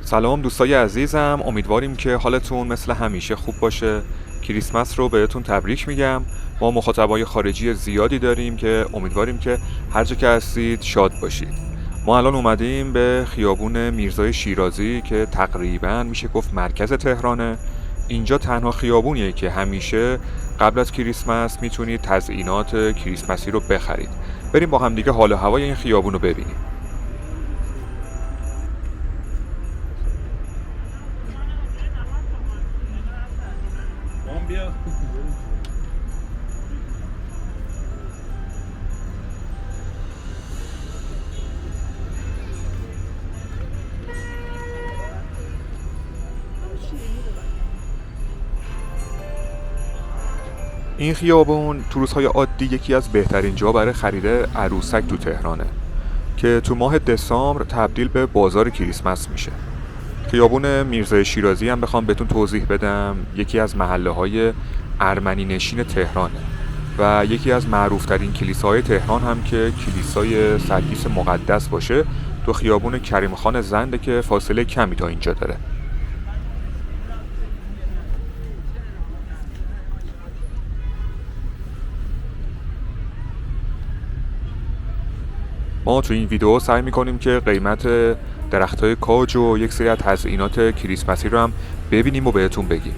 سلام دوستای عزیزم، امیدواریم که حالتون مثل همیشه خوب باشه. کریسمس رو بهتون تبریک میگم. ما مخاطبای خارجی زیادی داریم که امیدواریم که هر جا که هستید شاد باشید. ما الان اومدیم به خیابون میرزای شیرازی که تقریباً میشه گفت مرکز تهرانه. اینجا تنها خیابونیه که همیشه قبل از کریسمس میتونید تزیینات کریسمسی رو بخرید. بریم با همدیگه حال و هوای این خیابون رو ببینیم. این خیابون تو روزهای عادی یکی از بهترین جا برای خرید عروسک تو تهرانه که تو ماه دسامبر تبدیل به بازار کریسمس میشه. خیابون میرزای شیرازی هم بخوام بهتون توضیح بدم، یکی از محله‌های ارمنی نشین تهرانه و یکی از معروفترین کلیساهای تهران هم که کلیسای سرگیس مقدس باشه تو خیابون کریم خان زنده که فاصله کمی تا اینجا داره. ما تو این ویدیو سعی میکنیم که قیمت درختای کاج و یک سری از تزیینات کریسمسی رو هم ببینیم و بهتون بگیم.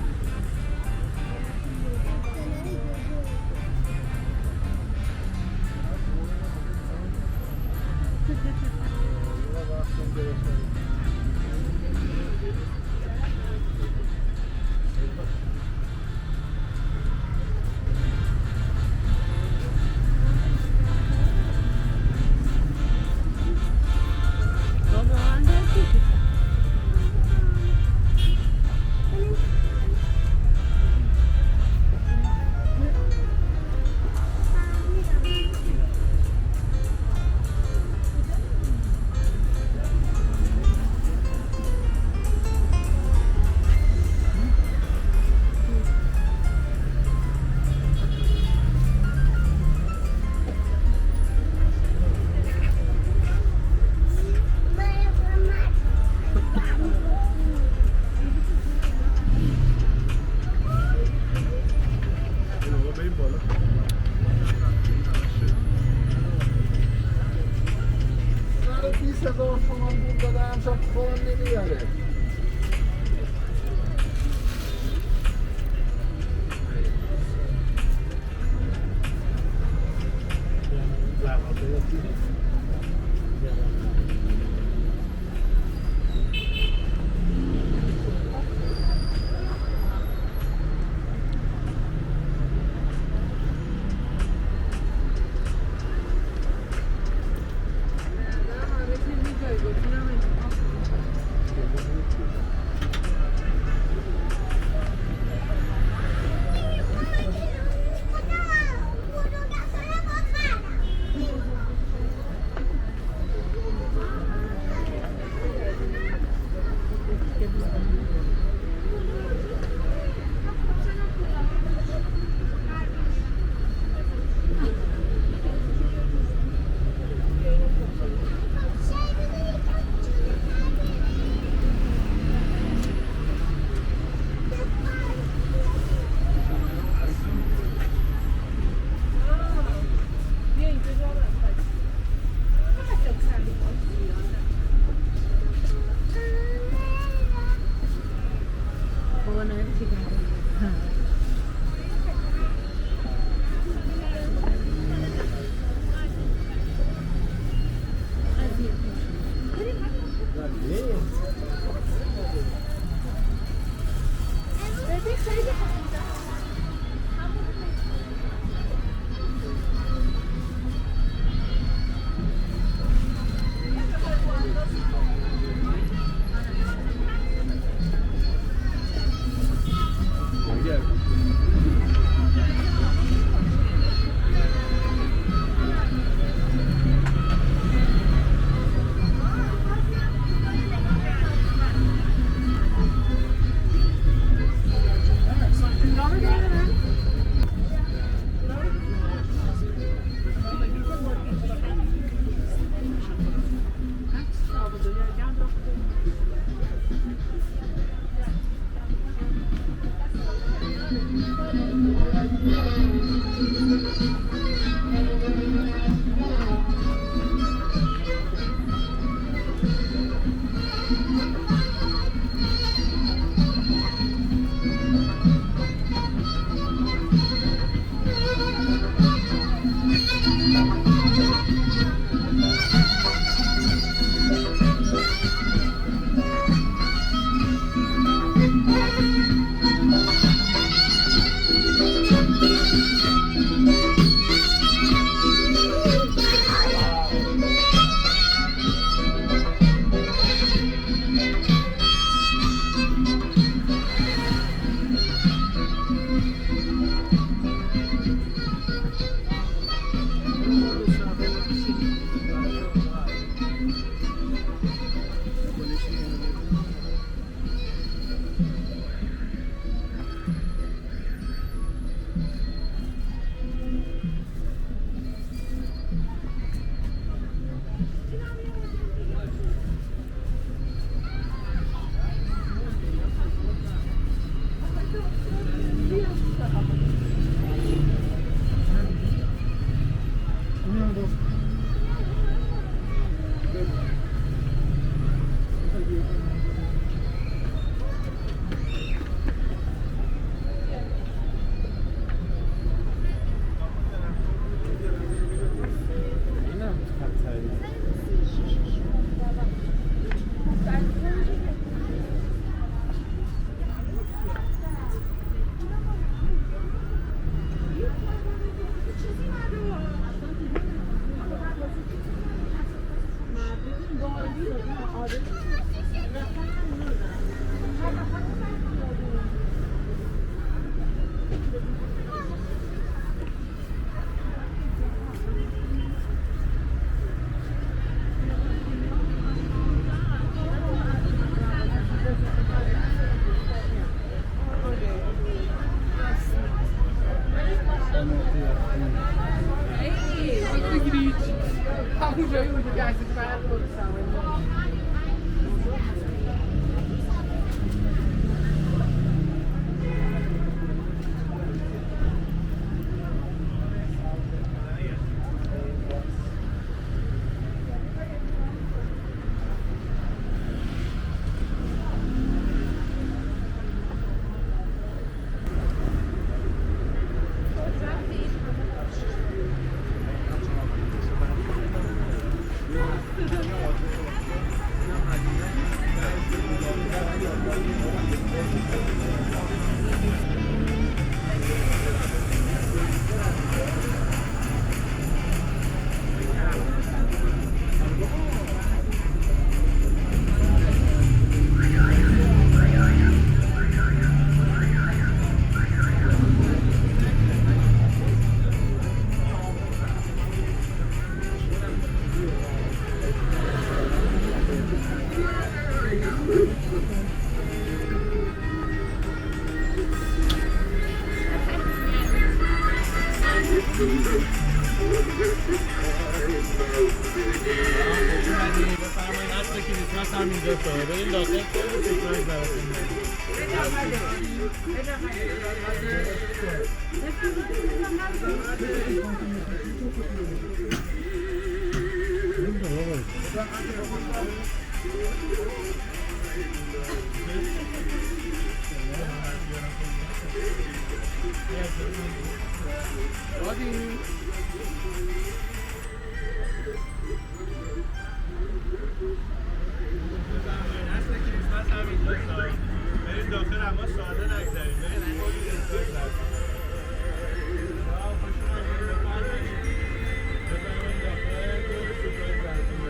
بفرمایید اصل کریسمس هم اینجا شده بریم داخل خیلی سپرایز براتون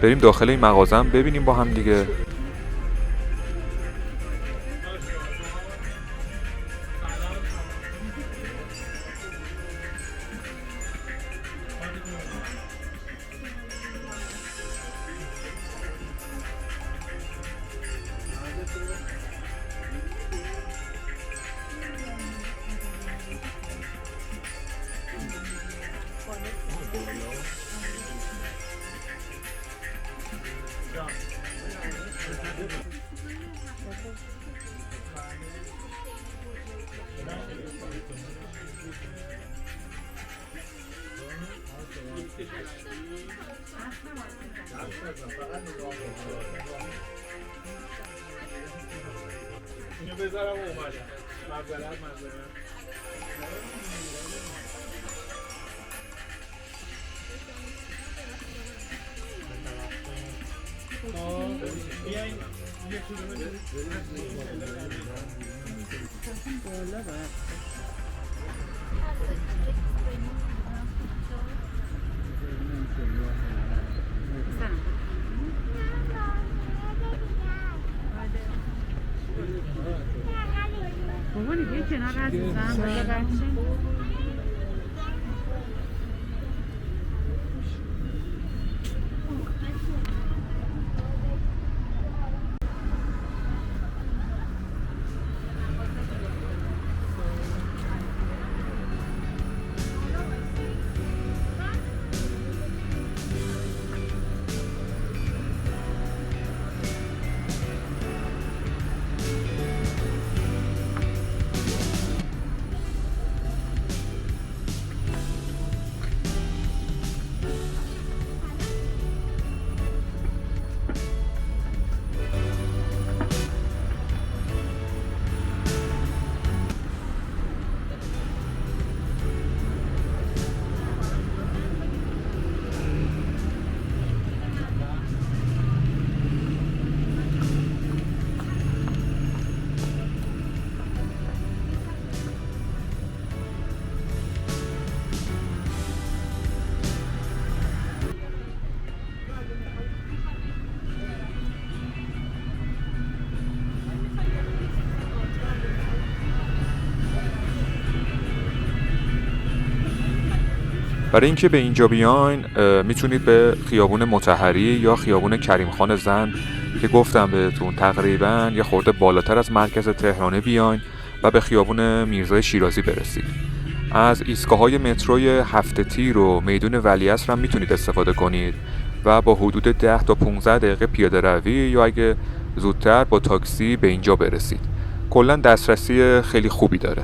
بریم داخل این مغازه هم ببینیم با هم دیگه. اینو بذارم اومدم معذرت بیاین یه کدومه بابا دیگه کنار عزیزم بذار بچه برای اینکه به اینجا بیاین میتونید به خیابون مطهری یا خیابون کریم خان زند که گفتم بهتون تقریبا یه خورده بالاتر از مرکز تهران بیاین و به خیابون میرزای شیرازی برسید. از ایستگاه‌های متروی هفت تیر و میدون ولیعصر هم میتونید استفاده کنید و با حدود 10 تا 15 دقیقه پیاده روی یا اگه زودتر با تاکسی به اینجا برسید. کلاً دسترسی خیلی خوبی داره.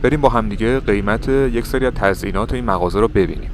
بریم با همدیگه قیمت یک سری از تزیینات این مغازه رو ببینیم.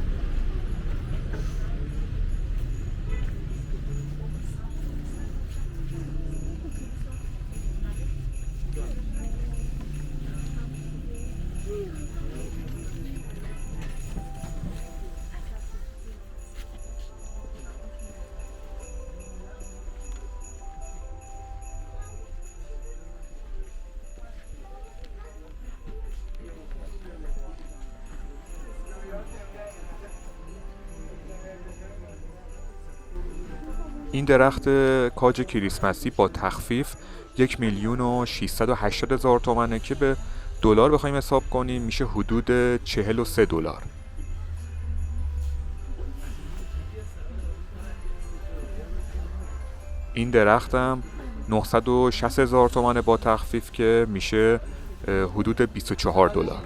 این درخت کاج کریسمسی با تخفیف 1,680,000 تومنه که به دلار بخوایم حساب کنیم میشه حدود 43 دلار. این درختم 960,000 تومنه با تخفیف که میشه حدود 24 دلار.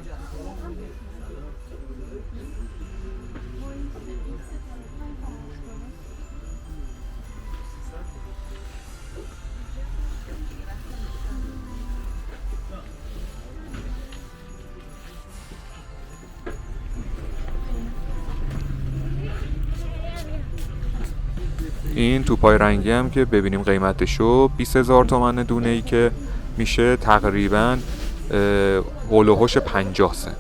این توپای رنگی هم که ببینیم قیمتشو 20,000 تومن دونه ای که میشه تقریبا هول و هوش 50 سنت.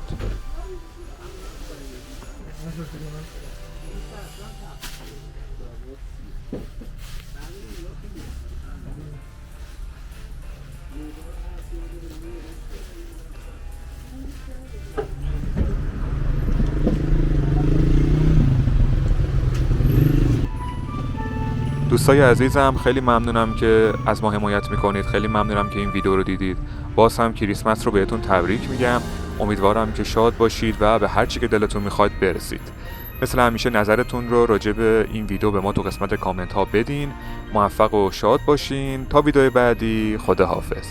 دوستای عزیزم خیلی ممنونم که از ما حمایت میکنید، خیلی ممنونم که این ویدیو رو دیدید. باز هم کریسمس رو بهتون تبریک میگم. امیدوارم که شاد باشید و به هر چی که دلتون میخواد برسید. مثل همیشه نظرتون رو راجع به این ویدیو به ما تو قسمت کامنت ها بدین. موفق و شاد باشین. تا ویدیو بعدی، خداحافظ.